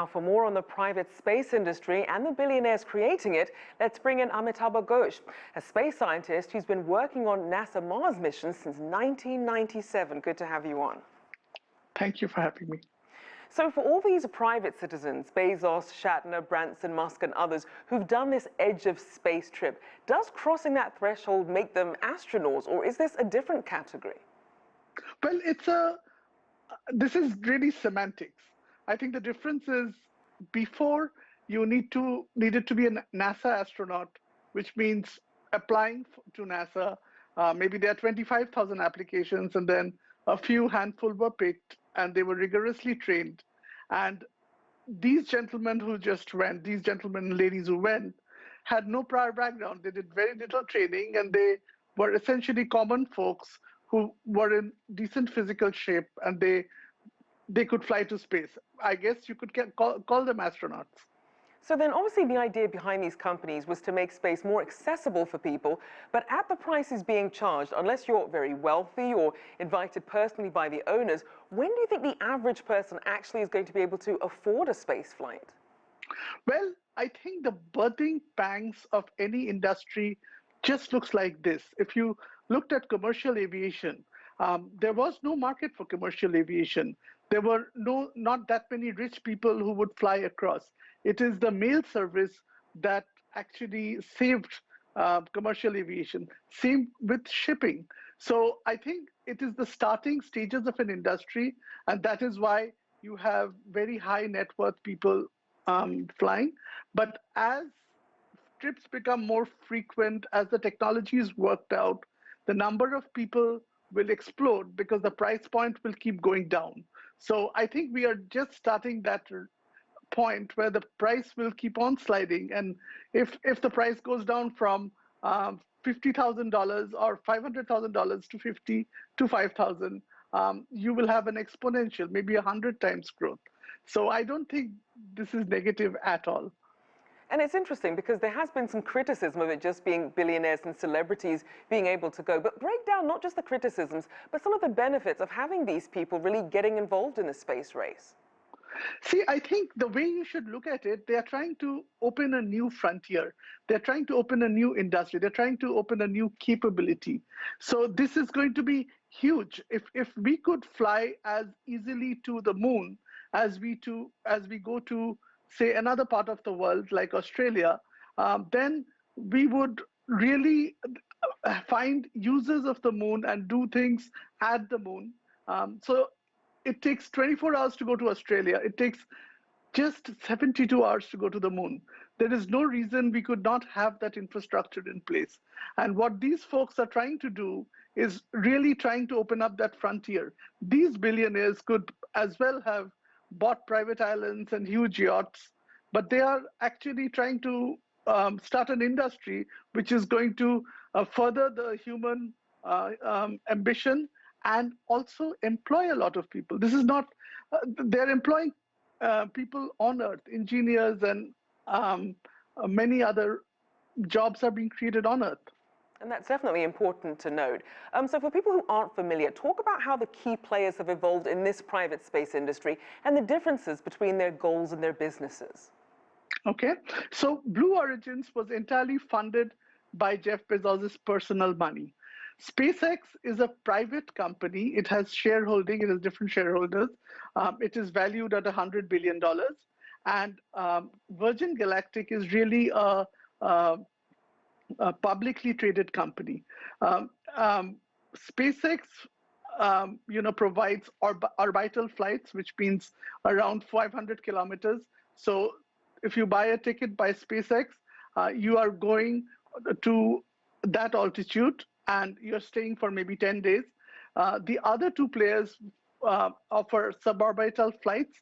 Now, for more on the private space industry and the billionaires creating it, let's bring in Amitabha Ghosh, a space scientist who's been working on NASA Mars missions since 1997. Good to have you on. Thank you for having me. So for all these private citizens, Bezos, Shatner, Branson, Musk and others who've done this edge of space trip, does crossing that threshold make them astronauts, or is this a different category? Well, this is really semantics. I think the difference is before you needed to be a NASA astronaut, which means applying to NASA. Maybe there are 25,000 applications and then a few handful were picked and they were rigorously trained. And these gentlemen who just went, these gentlemen and ladies who went, had no prior background. They did very little training and they were essentially common folks who were in decent physical shape and they could fly to space. I guess you could call them astronauts. So then obviously the idea behind these companies was to make space more accessible for people, but at the prices being charged, unless you're very wealthy or invited personally by the owners, when do you think the average person actually is going to be able to afford a space flight? Well, I think the birthing pangs of any industry just looks like this. If you looked at commercial aviation, there was no market for commercial aviation. There were not that many rich people who would fly across. It is the mail service that actually saved commercial aviation. Same with shipping. So I think it is the starting stages of an industry, and that is why you have very high net worth people flying. But as trips become more frequent, as the technology is worked out, the number of people will explode because the price point will keep going down. So I think we are just starting that point where the price will keep on sliding. And if the price goes down from $50,000 or $500,000 to 50 to 5,000, you will have an exponential, maybe 100 times growth. So I don't think this is negative at all. And it's interesting because there has been some criticism of it just being billionaires and celebrities being able to go. But break down not just the criticisms, but some of the benefits of having these people really getting involved in the space race. See, I think the way you should look at it, they are trying to open a new frontier. They're trying to open a new industry. They're trying to open a new capability. So this is going to be huge. If we could fly as easily to the moon as we go to, say, another part of the world like Australia, then we would really find users of the moon and do things at the moon. So it takes 24 hours to go to Australia. It takes just 72 hours to go to the moon. There is no reason we could not have that infrastructure in place. And what these folks are trying to do is really trying to open up that frontier. These billionaires could as well have bought private islands and huge yachts, but they are actually trying to start an industry which is going to further the human ambition and also employ a lot of people. This is not, they're employing people on Earth, engineers and many other jobs are being created on Earth. And that's definitely important to note. So for people who aren't familiar, talk about how the key players have evolved in this private space industry and the differences between their goals and their businesses. Okay, so Blue Origins was entirely funded by Jeff Bezos' personal money. SpaceX is a private company. It has shareholding, it has different shareholders. It is valued at $100 billion. And Virgin Galactic is really a publicly traded company. SpaceX, provides orbital flights, which means around 500 kilometers. So if you buy a ticket by SpaceX, you are going to that altitude and you're staying for maybe 10 days. The other two players offer suborbital flights.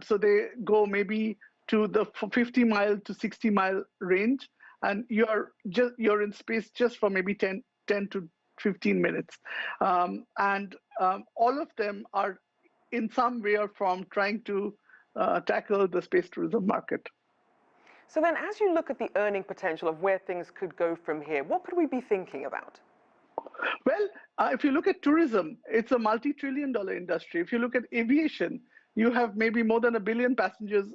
So they go maybe to the 50-mile to 60-mile range, and you're in space just for maybe 10 to 15 minutes. And all of them are in some way or form trying to tackle the space tourism market. So then as you look at the earning potential of where things could go from here, what could we be thinking about? Well, if you look at tourism, it's a multi-trillion-dollar industry. If you look at aviation, you have maybe more than 1 billion passengers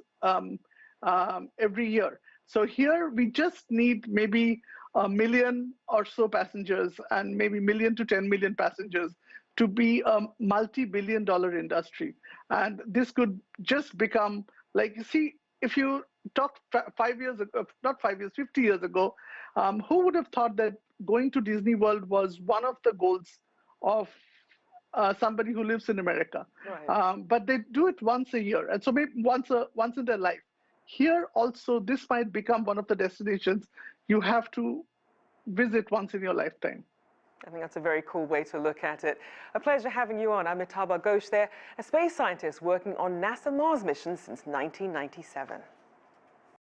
every year. So here we just need maybe 1 million or so passengers and maybe million to 10 million passengers to be a multi-billion-dollar industry. And this could just become like, you see, if you talked 5 years ago, not 5 years, 50 years ago, who would have thought that going to Disney World was one of the goals of somebody who lives in America? Right. But they do it once a year, and so maybe once in their life. Here also, this might become one of the destinations you have to visit once in your lifetime. I think that's a very cool way to look at it. A pleasure having you on. Amitabha Ghosh there, a space scientist working on NASA Mars missions since 1997.